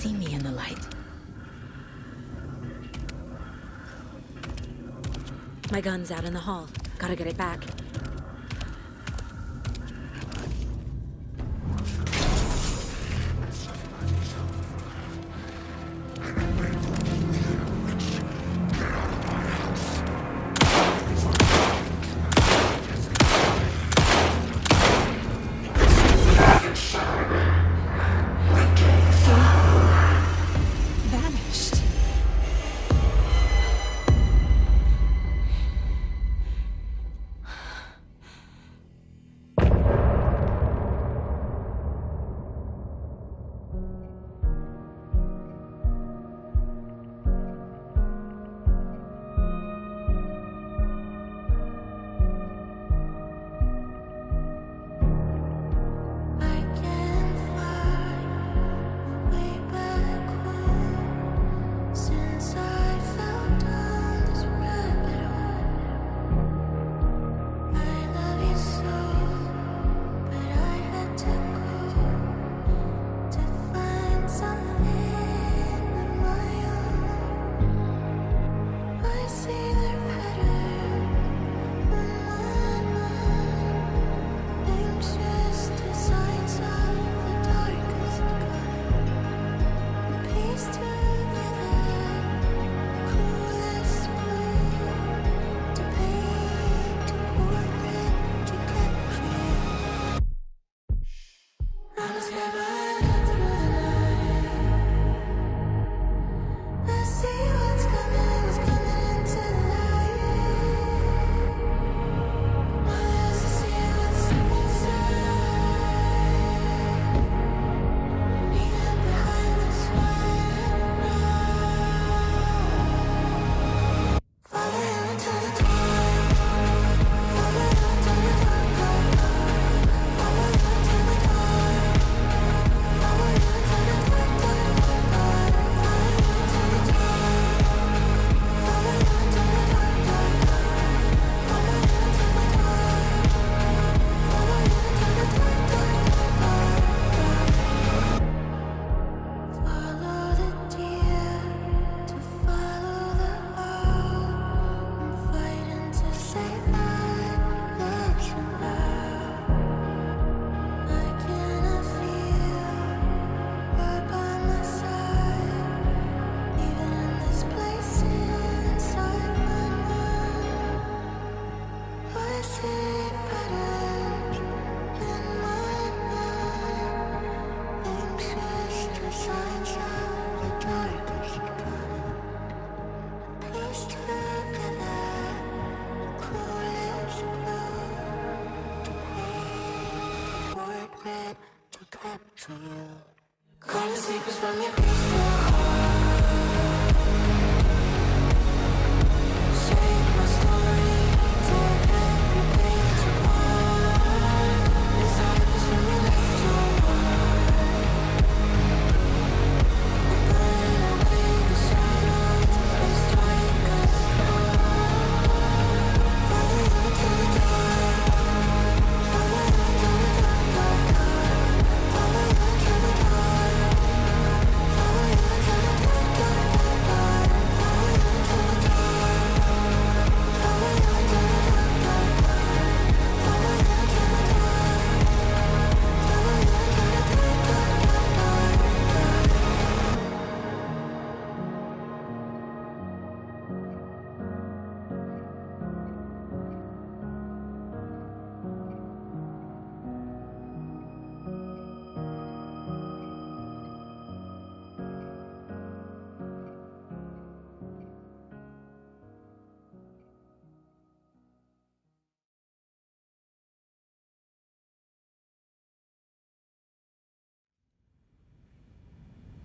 see me in the light. My gun's out in the hall. Gotta get it back. Vanished.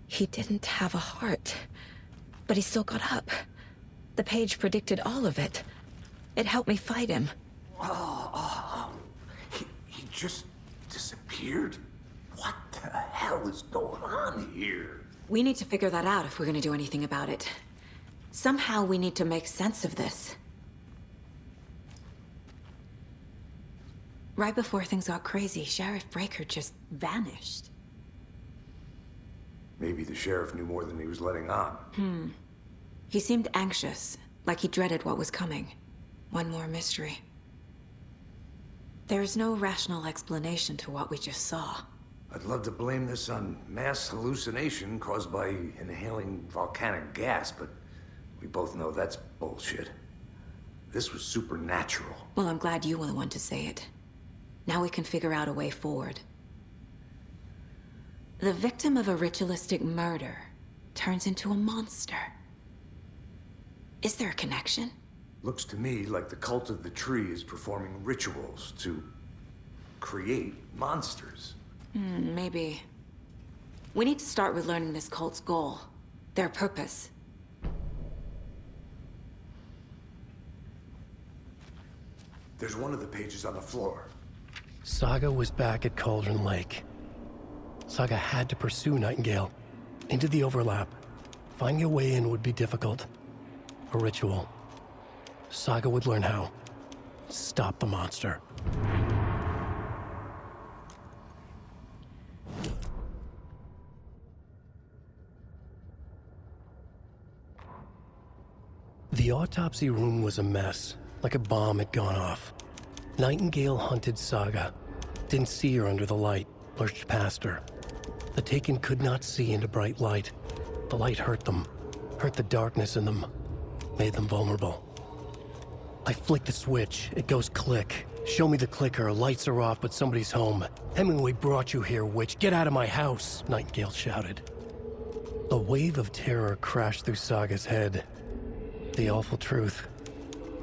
He didn't have a heart, but he still got up. The page predicted all of it. It helped me fight him. He just disappeared? What the hell is going on here? We need to figure that out if we're gonna do anything about it. Somehow we need to make sense of this. Right before things got crazy, Sheriff Breaker just vanished. Maybe the sheriff knew more than he was letting on. He seemed anxious, like he dreaded what was coming. One more mystery. There's no rational explanation to what we just saw. I'd love to blame this on mass hallucination caused by inhaling volcanic gas, but we both know that's bullshit. This was supernatural. Well, I'm glad you were the one to say it. Now we can figure out a way forward. The victim of a ritualistic murder turns into a monster. Is there a connection? Looks to me like the cult of the tree is performing rituals to create monsters. Maybe. We need to start with learning this cult's goal. Their purpose. There's one of the pages on the floor. Saga was back at Cauldron Lake. Saga had to pursue Nightingale into the overlap. Finding a way in would be difficult. A ritual. Saga would learn how. Stop the monster. The autopsy room was a mess, like a bomb had gone off. Nightingale hunted Saga. Didn't see her under the light, lurched past her. The Taken could not see into bright light. The light hurt them, hurt the darkness in them, made them vulnerable. I flick the switch, it goes click. Show me the clicker, lights are off, but somebody's home. Hemingway brought you here, witch. Get out of my house, Nightingale shouted. A wave of terror crashed through Saga's head. The awful truth.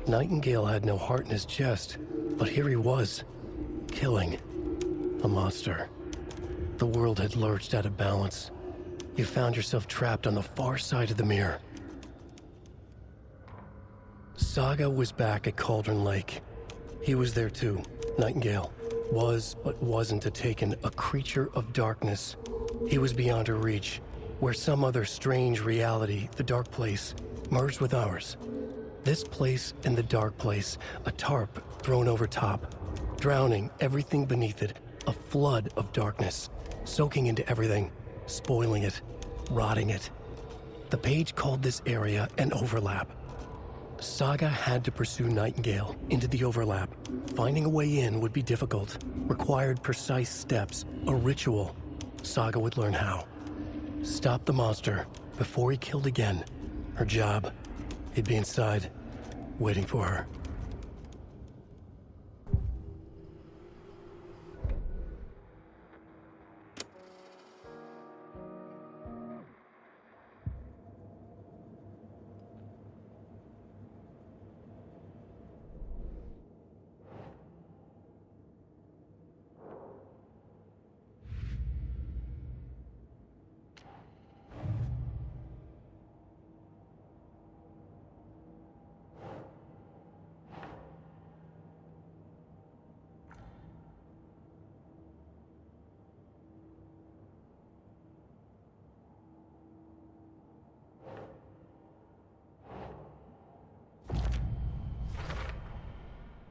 Nightingale had no heart in his chest, but here he was, killing a monster. The world had lurched out of balance. You found yourself trapped on the far side of the mirror. Saga was back at Cauldron Lake. He was there too. Nightingale was, but wasn't a Taken, a creature of darkness. He was beyond her reach, where some other strange reality, the dark place, merged with ours. This place and the dark place, a tarp thrown over top, drowning everything beneath it, a flood of darkness, soaking into everything, spoiling it, rotting it. The page called this area an overlap. Saga had to pursue Nightingale into the overlap. Finding a way in would be difficult, required precise steps, a ritual. Saga would learn how. Stop the monster before he killed again. Her job. He'd be inside, waiting for her.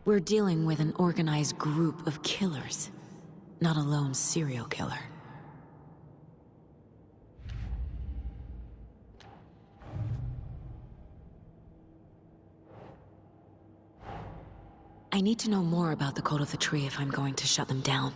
We're dealing with an organized group of killers, not a lone serial killer. I need to know more about the Cult of the Tree if I'm going to shut them down.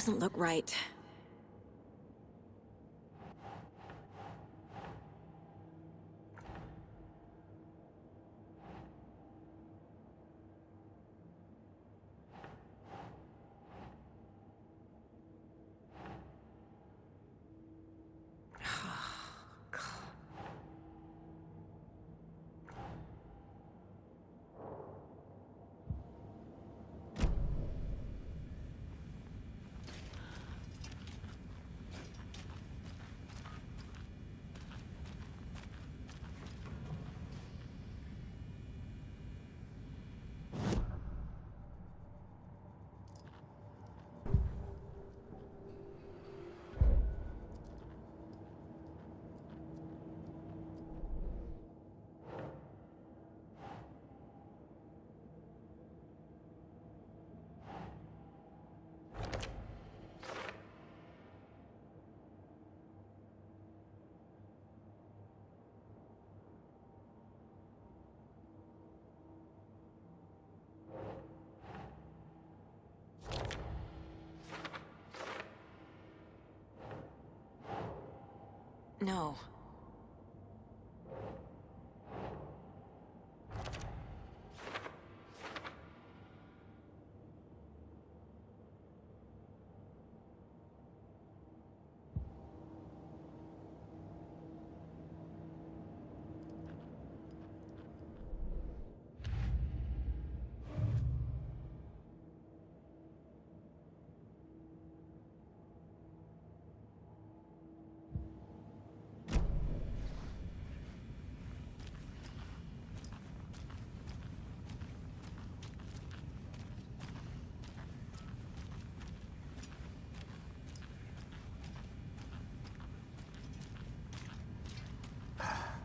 doesn't look right. No.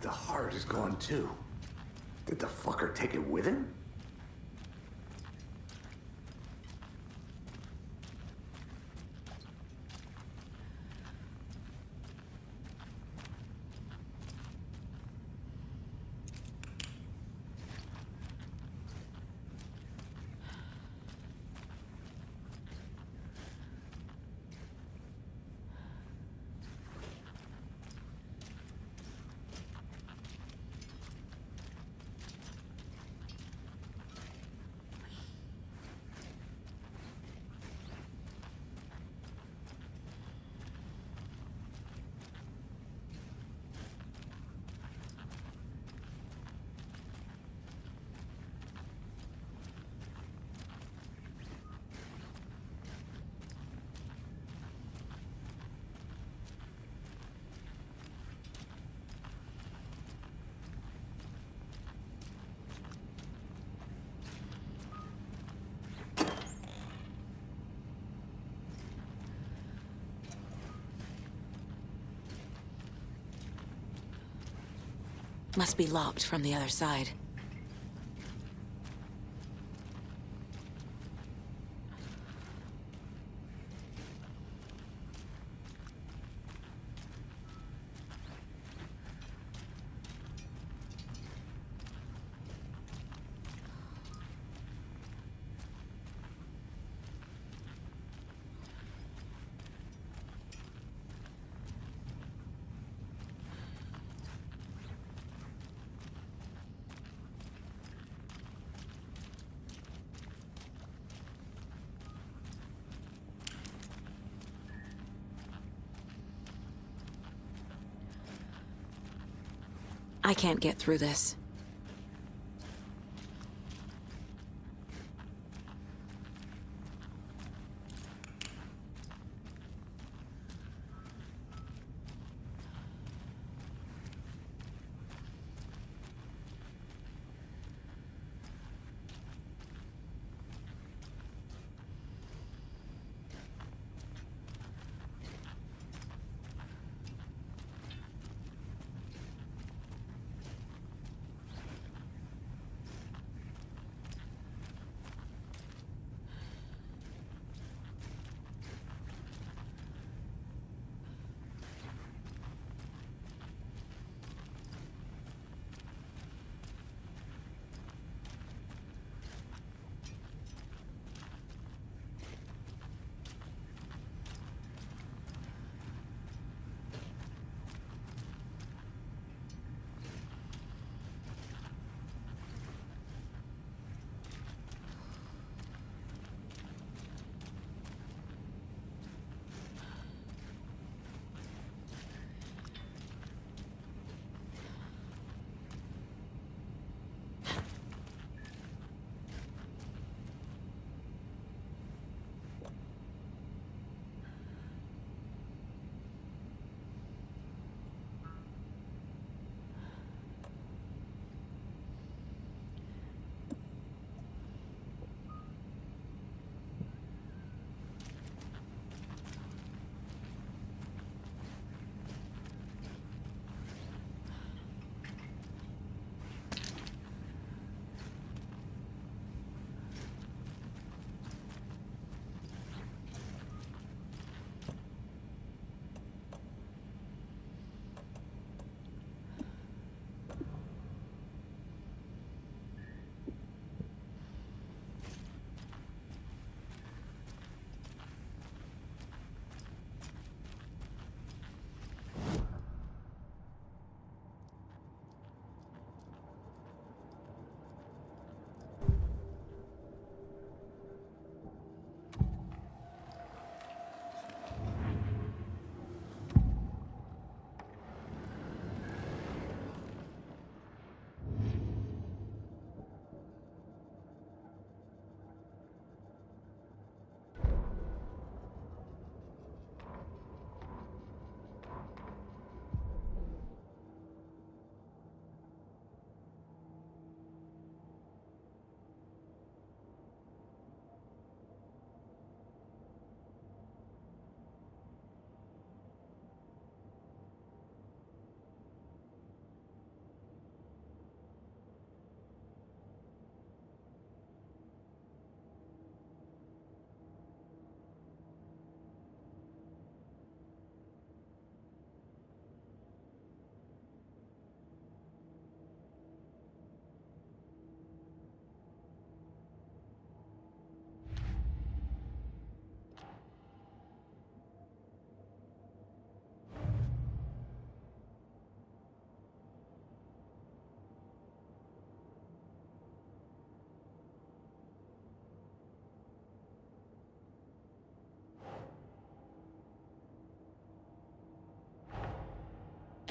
The heart is gone too. Did the fucker take it with him? Must be locked from the other side. I can't get through this.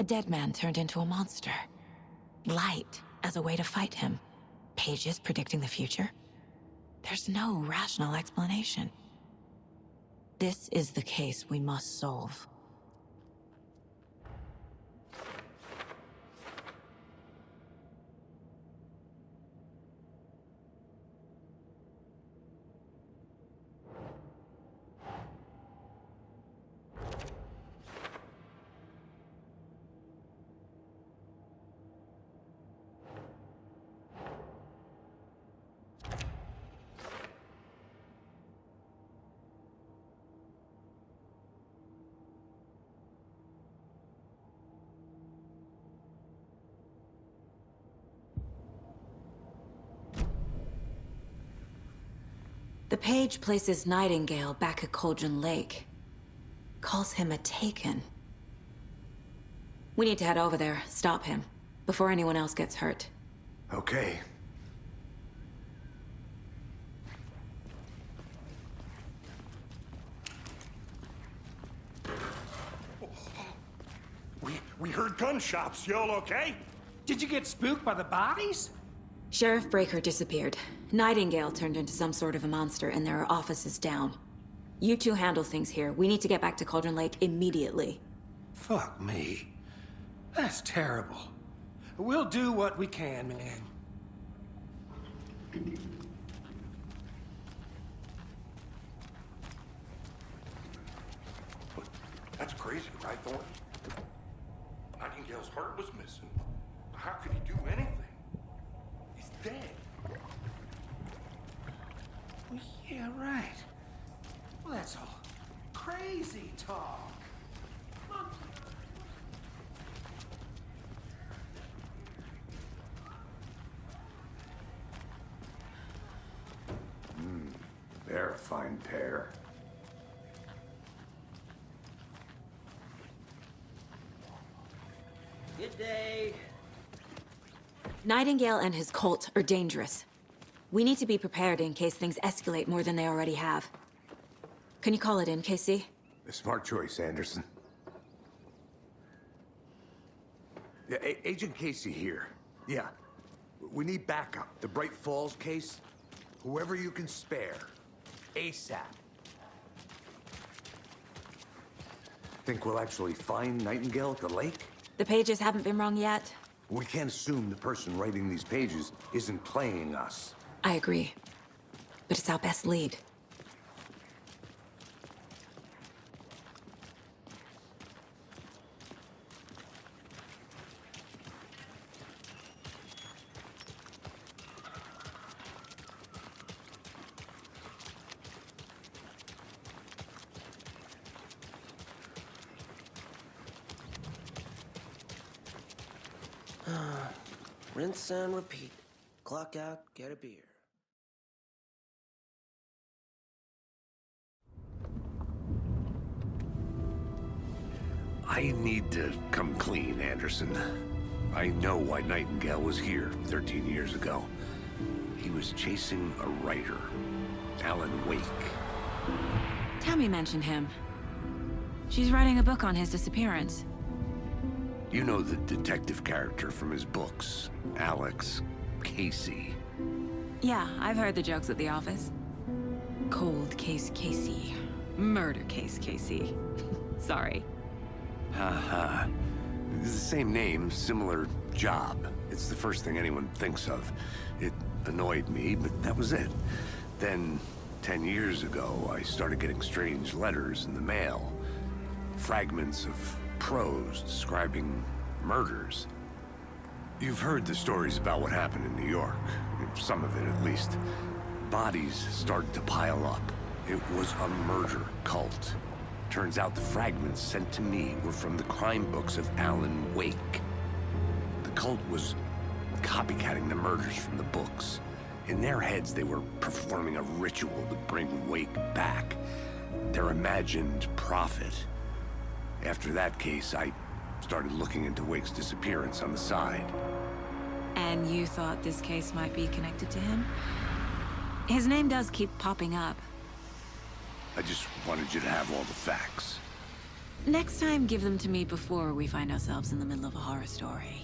A dead man turned into a monster. Light as a way to fight him. Pages predicting the future? There's no rational explanation. This is the case we must solve. The page places Nightingale back at Cauldron Lake. Calls him a Taken. We need to head over there, stop him, before anyone else gets hurt. Okay. We heard gunshots. Y'all okay? Did you get spooked by the bodies? Sheriff Breaker disappeared. Nightingale turned into some sort of a monster, and there are offices down. You two handle things here. We need to get back to Cauldron Lake immediately. Fuck me. That's terrible. We'll do what we can, man. That's crazy, right, Thornton? Nightingale's heart was missing. How could he do anything? He's dead. Well, yeah, right. Well, that's all crazy talk. They're a fine pair. Good day. Nightingale and his cult are dangerous. We need to be prepared in case things escalate more than they already have. Can you call it in, Casey? A smart choice, Anderson. Yeah, Agent Casey here. Yeah. We need backup. The Bright Falls case. Whoever you can spare. ASAP. Think we'll actually find Nightingale at the lake? The pages haven't been wrong yet. We can't assume the person writing these pages isn't playing us. I agree. But it's our best lead. Rinse and repeat. Clock out, get a beer. I need to come clean, Anderson. I know why Nightingale was here 13 years ago. He was chasing a writer, Alan Wake. Tammy mentioned him. She's writing a book on his disappearance. You know the detective character from his books, Alex Casey. Yeah, I've heard the jokes at the office. Cold case Casey. Murder case Casey. Sorry. Haha. It's the same name, similar job. It's the first thing anyone thinks of. It annoyed me, but that was it. Then, 10 years ago, I started getting strange letters in the mail. Fragments of prose describing murders. You've heard the stories about what happened in New York. Some of it, at least. Bodies started to pile up. It was a murder cult. Turns out the fragments sent to me were from the crime books of Alan Wake. The cult was copycatting the murders from the books. In their heads, they were performing a ritual to bring Wake back. Their imagined prophet. After that case, I started looking into Wake's disappearance on the side. And you thought this case might be connected to him? His name does keep popping up. I just wanted you to have all the facts. Next time, give them to me before we find ourselves in the middle of a horror story.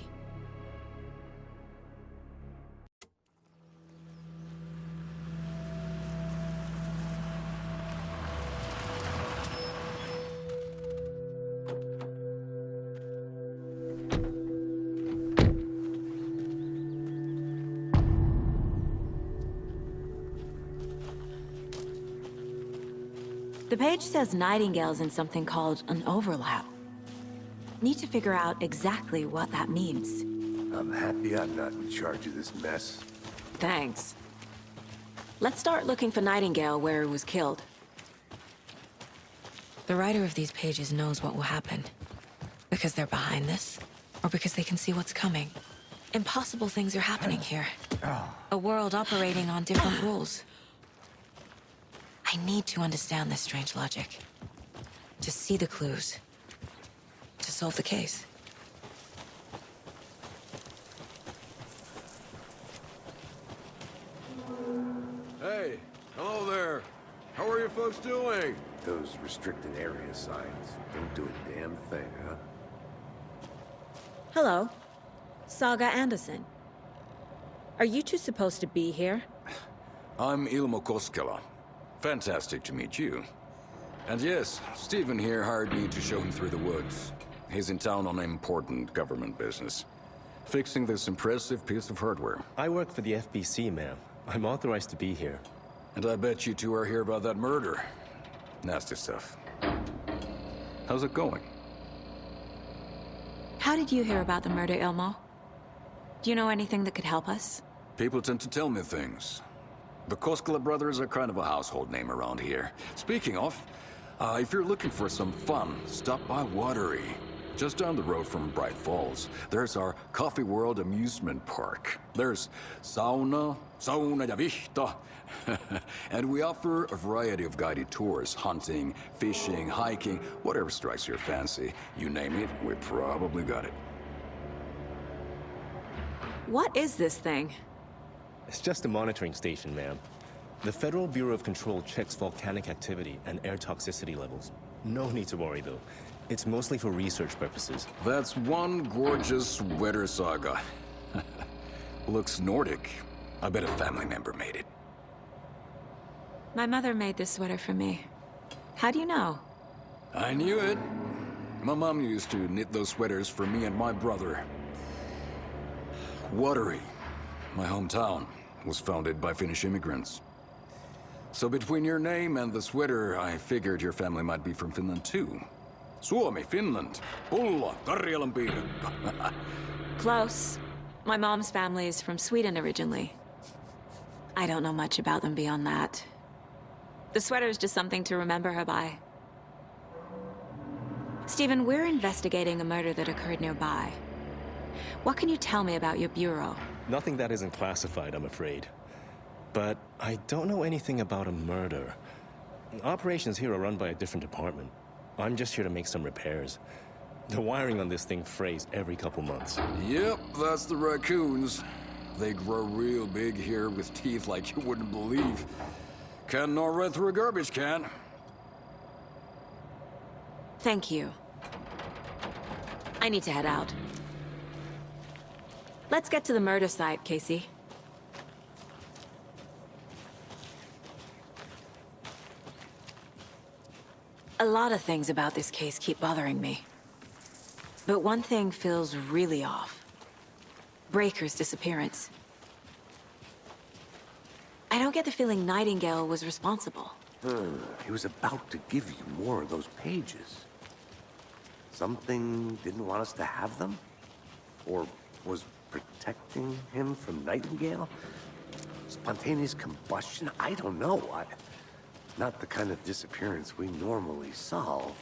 The page says Nightingale's in something called an overlap. Need to figure out exactly what that means. I'm happy I'm not in charge of this mess. Thanks. Let's start looking for Nightingale where he was killed. The writer of these pages knows what will happen. Because they're behind this, or because they can see what's coming. Impossible things are happening here. A world operating on different rules. I need to understand this strange logic. To see the clues. To solve the case. Hey, hello there. How are you folks doing? Those restricted area signs don't do a damn thing, huh? Hello. Saga Anderson. Are you two supposed to be here? I'm Ilmo Koskela. Fantastic to meet you. And yes, Stephen here hired me to show him through the woods. He's in town on important government business. Fixing this impressive piece of hardware. I work for the FBC, ma'am. I'm authorized to be here. And I bet you two are here about that murder. Nasty stuff. How's it going? How did you hear about the murder, Ilmo? Do you know anything that could help us? People tend to tell me things. The Koskela brothers are kind of a household name around here. Speaking of, if you're looking for some fun, stop by Watery. Just down the road from Bright Falls, there's our Coffee World amusement park. There's sauna ja vihta. And we offer a variety of guided tours, hunting, fishing, hiking, whatever strikes your fancy. You name it, we probably got it. What is this thing? It's just a monitoring station, ma'am. The Federal Bureau of Control checks volcanic activity and air toxicity levels. No need to worry, though. It's mostly for research purposes. That's one gorgeous sweater, Saga. Looks Nordic. I bet a family member made it. My mother made this sweater for me. How do you know? I knew it. My mom used to knit those sweaters for me and my brother. Watery, my hometown, was founded by Finnish immigrants. So between your name and the sweater, I figured your family might be from Finland too. Suomi, Finland. Pulla, Karjalan piirakka. Close. My mom's family is from Sweden originally. I don't know much about them beyond that. The sweater is just something to remember her by. Stephen, we're investigating a murder that occurred nearby. What can you tell me about your bureau? Nothing that isn't classified, I'm afraid. But I don't know anything about a murder. Operations here are run by a different department. I'm just here to make some repairs. The wiring on this thing frays every couple months. Yep, that's the raccoons. They grow real big here with teeth like you wouldn't believe. Can't gnaw right through a garbage can. Thank you. I need to head out. Let's get to the murder site, Casey. A lot of things about this case keep bothering me. But one thing feels really off. Breaker's disappearance. I don't get the feeling Nightingale was responsible. He was about to give you more of those pages. Something didn't want us to have them? Or was protecting him from Nightingale? Spontaneous combustion? I don't know. Not the kind of disappearance we normally solve.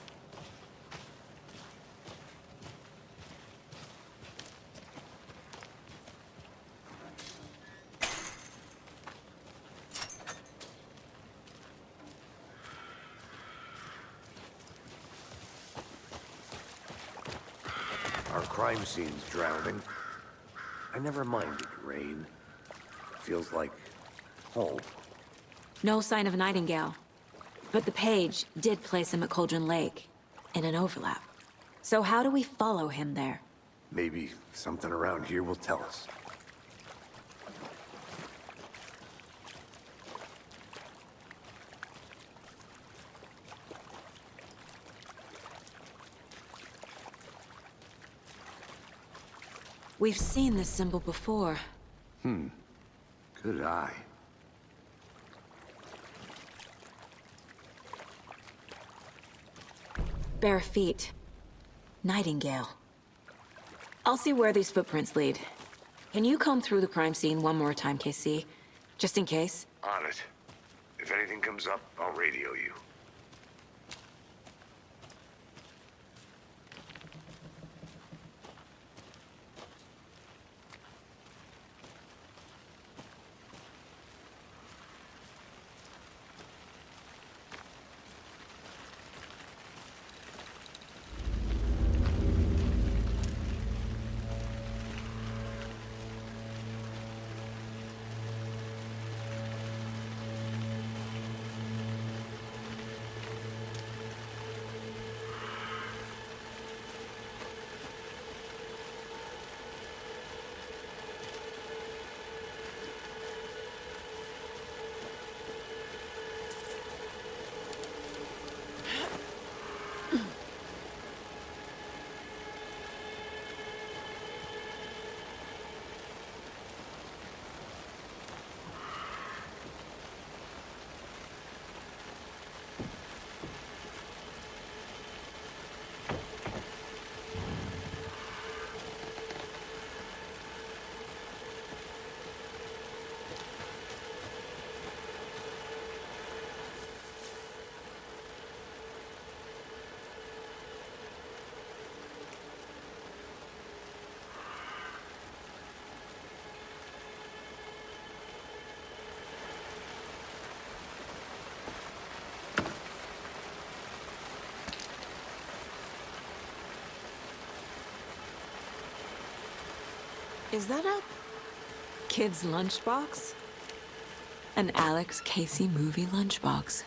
Our crime scene's drowning. I never minded rain. Feels like home. No sign of Nightingale. But the page did place him at Cauldron Lake. in an overlap. So how do we follow him there? Maybe something around here will tell us. We've seen this symbol before. Good eye. Bare feet. Nightingale. I'll see where these footprints lead. Can you comb through the crime scene one more time, KC? Just in case? On it. If anything comes up, I'll radio you. Is that a kid's lunchbox? An Alex Casey movie lunchbox.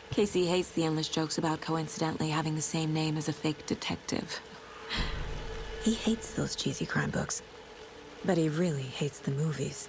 Casey hates the endless jokes about coincidentally having the same name as a fake detective. He hates those cheesy crime books, but he really hates the movies.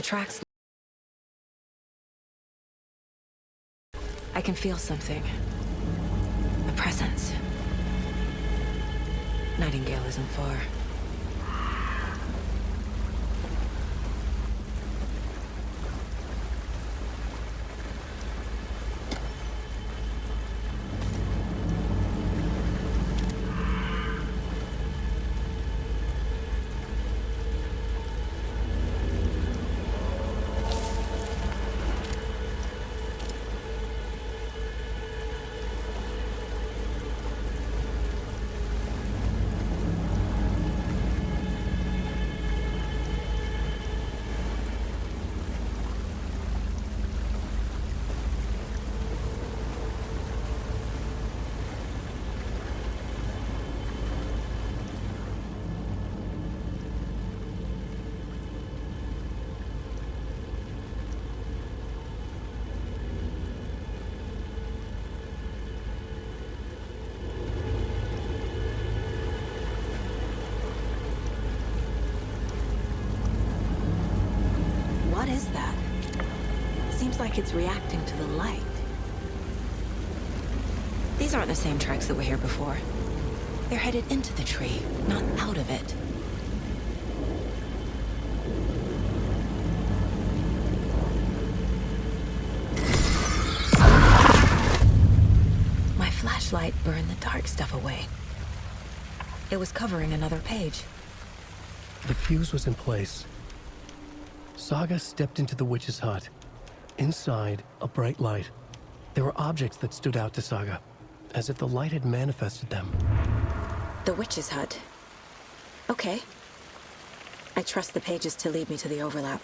The tracks... I can feel something. A presence. Nightingale isn't far. like it's reacting to the light. These aren't the same tracks that were here before. They're headed into the tree, not out of it. My flashlight burned the dark stuff away. It was covering another page. The fuse was in place. Saga stepped into the witch's hut. Inside, a bright light. There were objects that stood out to Saga, as if the light had manifested them. The witch's hut. Okay. I trust the pages to lead me to the overlap.